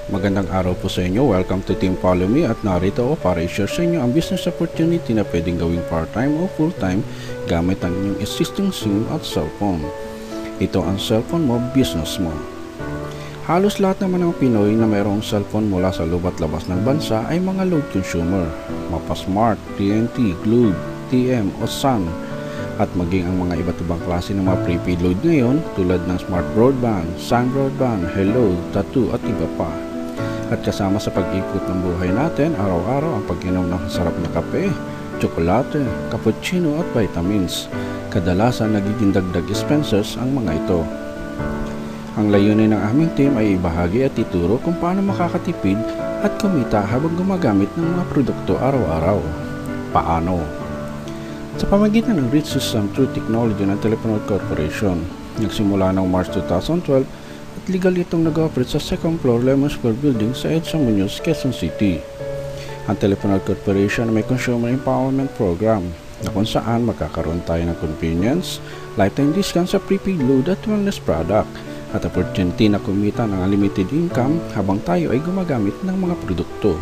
Magandang araw po sa inyo. Welcome to Team Follow Me at narito ako para i-share sa inyo ang business opportunity na pwedeng gawing part-time o full-time gamit ang inyong existing SIM at cellphone. Ito ang cellphone mo, business mo. Halos lahat naman ng Pinoy na mayroong cellphone mula sa loob at labas ng bansa ay mga load consumer. Mapa-Smart, TNT, Globe, TM o Sun at maging ang mga iba't ibang klase ng mga prepaid load ngayon tulad ng Smart Broadband, Sun Broadband, Hello, Tattoo at iba pa. At kasama sa pag-ikot ng buhay natin, araw-araw ang pag-inom ng masarap na kape, tsokolate, cappuccino at vitamins. Kadalasan nagiging dagdag expenses ang mga ito. Ang layunin ng aming team ay ibahagi at ituro kung paano makakatipid at kumita habang gumagamit ng mga produkto araw-araw. Paano? Sa pamagitan ng Reach System Through Technology ng Telephone Corporation, nagsimula ng March 2012 at legal itong nag-operate sa second floor Lemon Square Building sa EDSA Muñoz, Quezon City. Ang Telephone Corporation ay may Consumer Empowerment Program na kung saan magkakaroon tayo ng convenience, lifetime discount sa prepaid load at wellness product at opportunity na kumita ng unlimited income habang tayo ay gumagamit ng mga produkto.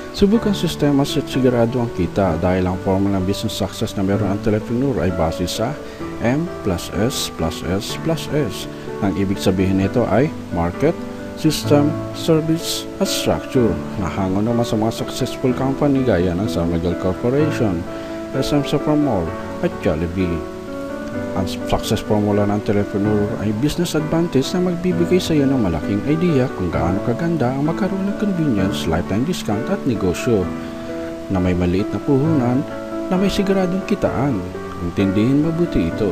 Subukang sistema at sigurado ang kita dahil ang formula ng business success na meron ang Telepreneur ay base sa M plus S plus S plus S. Ang ibig sabihin nito ay market, system, service, at structure. Nahango naman sa mga successful company gaya ng San Miguel Corporation, SM Supermall, at Jollibee. Ang success formula ng Telepreneur ay business advantage na magbibigay sa iyo ng malaking idea kung gaano kaganda ang magkaroon ng convenience, lifetime discount at negosyo na may maliit na puhunan na may siguradong kitaan. Intindihin mabuti ito.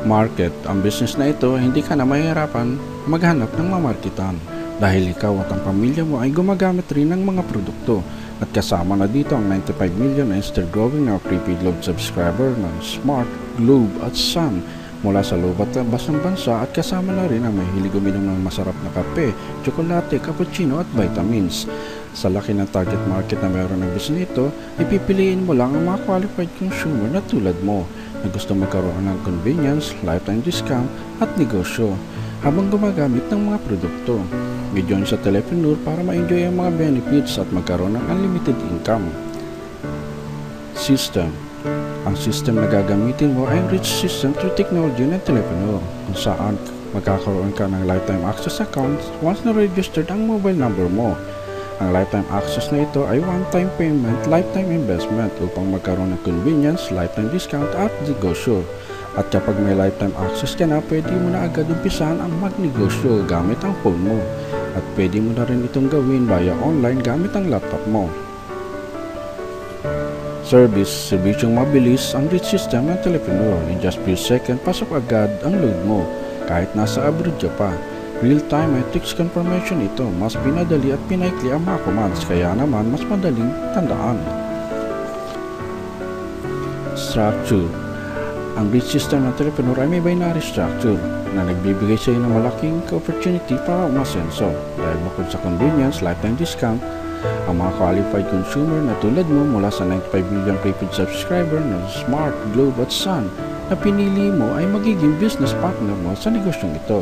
Market, ang business na ito, hindi ka na mahihirapan maghanap ng mamarketan dahil ikaw at ang pamilya mo ay gumagamit rin ng mga produkto at kasama na dito ang 95 million and still growing na prepaid load subscriber ng Smart, Globe at Sun mula sa loob at labas ng bansa at kasama na rin ang mahilig uminom ng masarap na kape, tsokolate, cappuccino at vitamins. Sa laki ng target market na mayroon ng business nito, ipipiliin mo lang ang mga qualified consumer na tulad mo na gusto magkaroon ng convenience, lifetime discount at negosyo habang gumagamit ng mga produkto. I-join sa Telepreneur para ma-enjoy ang mga benefits at magkaroon ng unlimited income. System. Ang system na gagamitin mo ay Reach System Through Technology ng Telepreneur kung saan magkakaroon ka ng lifetime access account once na-registered ang mobile number mo. Ang lifetime access na ito ay one-time payment, lifetime investment upang magkaroon ng convenience, lifetime discount at negosyo. At kapag may lifetime access ka na, pwede mo na agad umpisahan ang magnegosyo gamit ang phone mo. At pwede mo na rin itong gawin via online gamit ang laptop mo. Service, serbisyong mabilis ang Reach System ng Telepreneur. In just few seconds, pasok agad ang load mo kahit nasa abroad ka pa. Real-time at text confirmation ito, mas pinadali at pinaikli ang mga commands, kaya naman mas madaling tandaan. Structure. Ang Reach System ng Telepreneur ay may binary structure na nagbibigay sa iyo ng malaking opportunity para umasenso dahil bukod sa convenience, lifetime discount, ang mga qualified consumer na tulad mo mula sa 95 million prepaid subscriber ng Smart, Globe at Sun na pinili mo ay magiging business partner mo sa negosyong ito.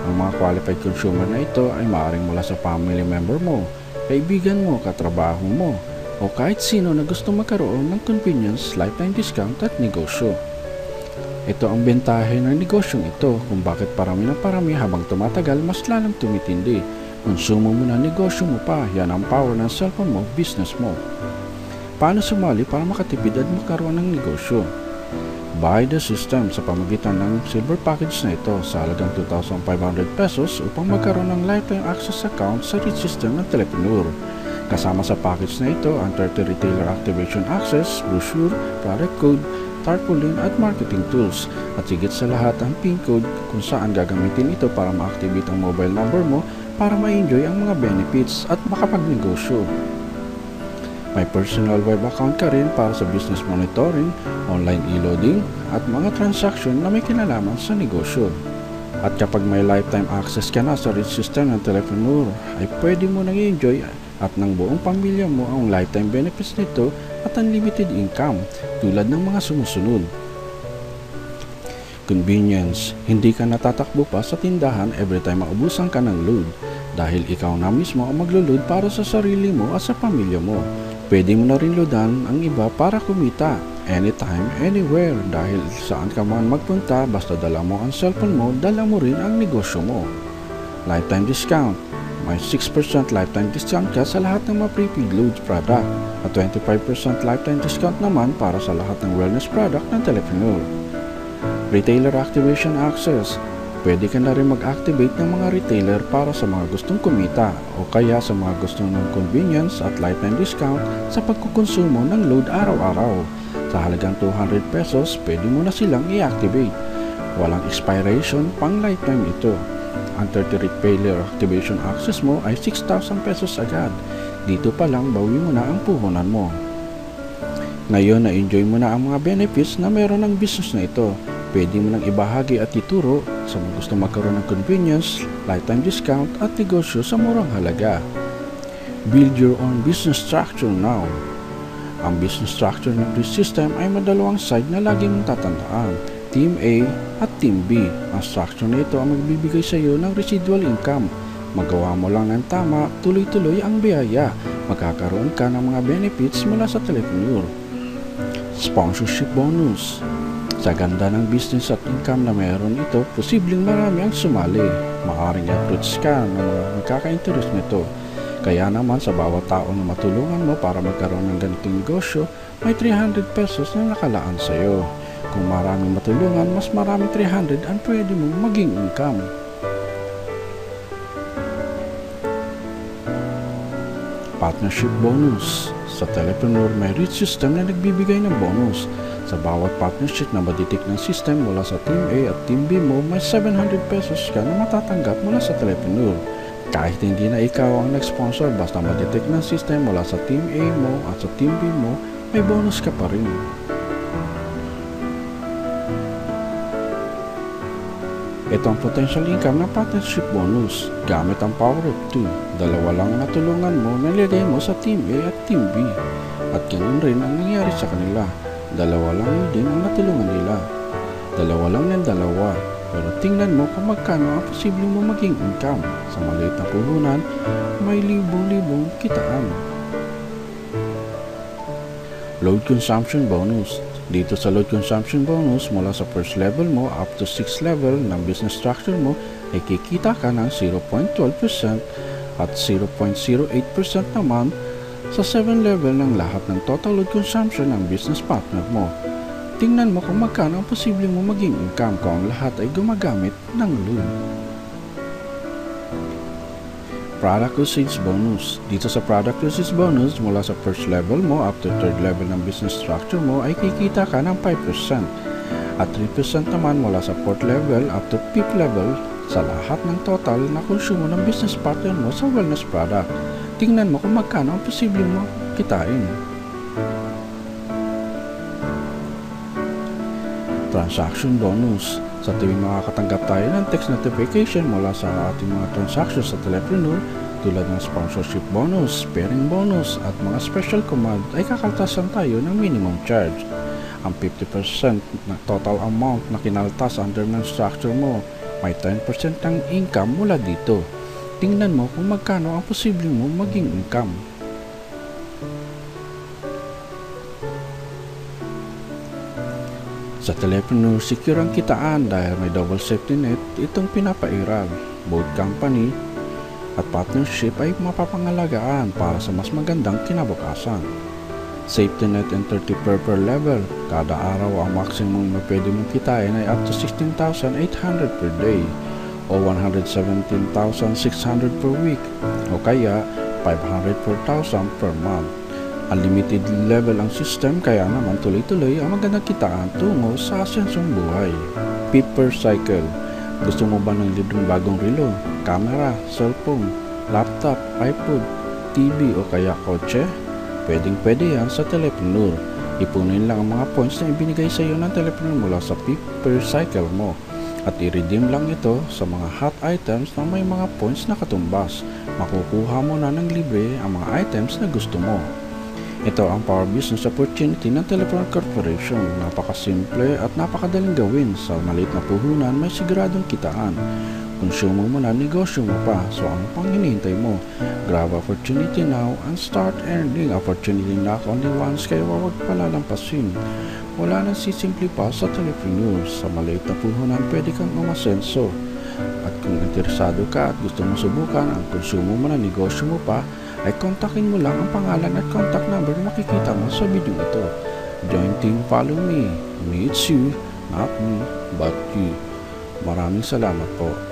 Ang mga qualified consumer na ito ay maaaring mula sa family member mo, kaibigan mo, katrabaho mo, o kahit sino na gusto magkaroon ng convenience, lifetime discount at negosyo. Ito ang bentahe ng negosyong ito kung bakit parami ng parami habang tumatagal mas lalong tumitindi. Konsumo mo na negosyo mo pa, yan ang power ng cellphone mo, business mo. Paano sumali para makatipid at magkaroon ng negosyo? Buy the system sa pamagitan ng silver package na ito sa halagang 2,500 pesos upang magkaroon ng lifetime access account sa Reach System ng Telepreneur. Kasama sa package na ito ang 30 retailer activation access, brochure, product code, tarpaulin at marketing tools at higit sa lahat ang PIN code kung saan gagamitin ito para ma-activate ang mobile number mo para ma-enjoy ang mga benefits at makapagnegosyo. May personal web account ka rin para sa business monitoring, online e-loading, at mga transaction na may kinalaman sa negosyo. At kapag may lifetime access ka na sa Reach System ng Telepreneur, ay pwede mo nang i-enjoy at ng buong pamilya mo ang lifetime benefits nito at unlimited income tulad ng mga sumusunod. Convenience. Hindi ka natatakbo pa sa tindahan every time maubusan ka ng load. dahil ikaw na mismo ang maglo-load para sa sarili mo at sa pamilya mo. Pwede mo na rin loadan ang iba para kumita anytime, anywhere, dahil saan ka man magpunta basta dala mo ang cellphone mo, dala mo rin ang negosyo mo. Lifetime discount. May 6% lifetime discount ka sa lahat ng mga prepaid loads product at 25% lifetime discount naman para sa lahat ng wellness product ng Telepreneur. Retailer Activation Access. Pwede ka na rin mag-activate ng mga retailer para sa mga gustong kumita o kaya sa mga gustong ng convenience at lifetime discount sa pagkukonsumo ng load araw-araw. Sa halagang 200 pesos, pwede mo na silang i-activate. Walang expiration, pang lifetime ito. Ang 30 retailer activation access mo ay 6,000 pesos agad. Dito pa lang bawi mo na ang puhunan mo. Ngayon na-enjoy mo na ang mga benefits na meron ng business na ito. Pwede mo nang ibahagi at ituro sa mga gusto magkaroon ng convenience, lifetime discount at negosyo sa murang halaga. Build your own business structure now. Ang business structure ng this system ay madalawang side na lagi mong tatandaan. Team A at Team B. Ang structure na ito ang magbibigay sa iyo ng residual income. Magawa mo lang ng tama, tuloy-tuloy ang biyaya. Magkakaroon ka ng mga benefits mula sa Telepreneur. Sponsorship bonus. Sa ganda ng business at income na meron ito, posibleng marami ang sumali. Maaring approach ka ng mga magkaka-interest nito. Kaya naman sa bawat tao na matulungan mo para magkaroon ng ganitong negosyo, may 300 pesos na nakalaan sa iyo. Kung maraming matulungan, mas maraming 300 ang pwede mong maging income. Partnership bonus. Sa Telepreneur, may rich system na nagbibigay ng bonus. Sa bawat partnership na madetect ng system mula sa Team A at Team B mo, may 700 pesos ka na matatanggap mula sa Telepreneur. Kahit hindi na ikaw ang nag-sponsor, basta madetect ng system mula sa Team A mo at sa Team B mo, may bonus ka pa rin. Ito ang potential income ng partnership bonus. Gamit ang power of 2. Dalawa lang ang natulungan mo, nilagay mo sa Team A at Team B. At ganun rin ang nangyari sa kanila. Dalawa lang din ang natulungan nila. Dalawa lang ng dalawa. Pero tingnan mo kung magkano ang posibleng mo maging income. Sa maliit na puhunan, may libong-libong kitaan. Load consumption bonus. Dito sa load consumption bonus, mula sa first level mo up to 6th level ng business structure mo, ay kikita ka ng 0.12% at 0.08% naman sa 7 level ng lahat ng total load consumption ng business partner mo. Tingnan mo kung magkano ang posibleng mo maging income kung ang lahat ay gumagamit ng load. Product usage bonus. Dito sa product usage bonus, mula sa first level mo up to 3rd level ng business structure mo ay kikita ka ng 5% at 3% naman mula sa 4th level up to 5th level sa lahat ng total na konsumo ng business partner mo sa wellness product. Tingnan mo kung magkano ang posibleng mo kitain. Transaction bonus. Sa tuwing makakatanggap tayo ng text notification mula sa ating mga transactions sa Telepreneur, tulad ng sponsorship bonus, pairing bonus, at mga special command, ay kakaltasan tayo ng minimum charge. Ang 50% na total amount na kinaltas under ng structure mo, may 10% ng income mula dito. Tingnan mo kung magkano ang posibleng mo maging income. Sa Telepreneur, secure ang kitaan dahil may double safety net itong pinapairal. Both company at partnership ay mapapangalagaan para sa mas magandang kinabukasan. Safety net and 30 per level. Kada araw ang maximum na pwede mong kitain ay up to 16,800 per day o 117,600 per week o kaya 500 per thousand per month. Unlimited level ang system kaya naman tuloy-tuloy ang magandang kitaan tungo sa asensong buhay. Pip per cycle. Gusto mo ba ng libreng bagong relo, camera, cellphone, laptop, iPod, TV o kaya kotse? Pwedeng-pwede yan sa Telepreneur. Ipunin lang ang mga points na ibinigay sa iyo ng Telepreneur mula sa Pip per cycle mo at i-redeem lang ito sa mga hot items na may mga points na katumbas. Makukuha mo na ng libre ang mga items na gusto mo. Ito ang Power Business Opportunity ng Telephone Corporation. Napakasimple at napakadaling gawin. Sa maliit na puhunan, may siguradong kitaan. Konsumo mo na, negosyo mo pa. So ano pang hinihintay mo? Grab opportunity now and start earning. Opportunity knock only once, kaya huwag palalampasin. Wala nang sisimple pa sa Telepreneur. Sa maliit na puhunan, pwede kang umasenso. At kung interesado ka at gusto mo subukan ang konsumo mo na negosyo mo pa, ay kontakin mo lang ang pangalan at contact number na makikita mo sa video ito. Join Team Follow Me. Me it's you, not me, but you. Maraming salamat po.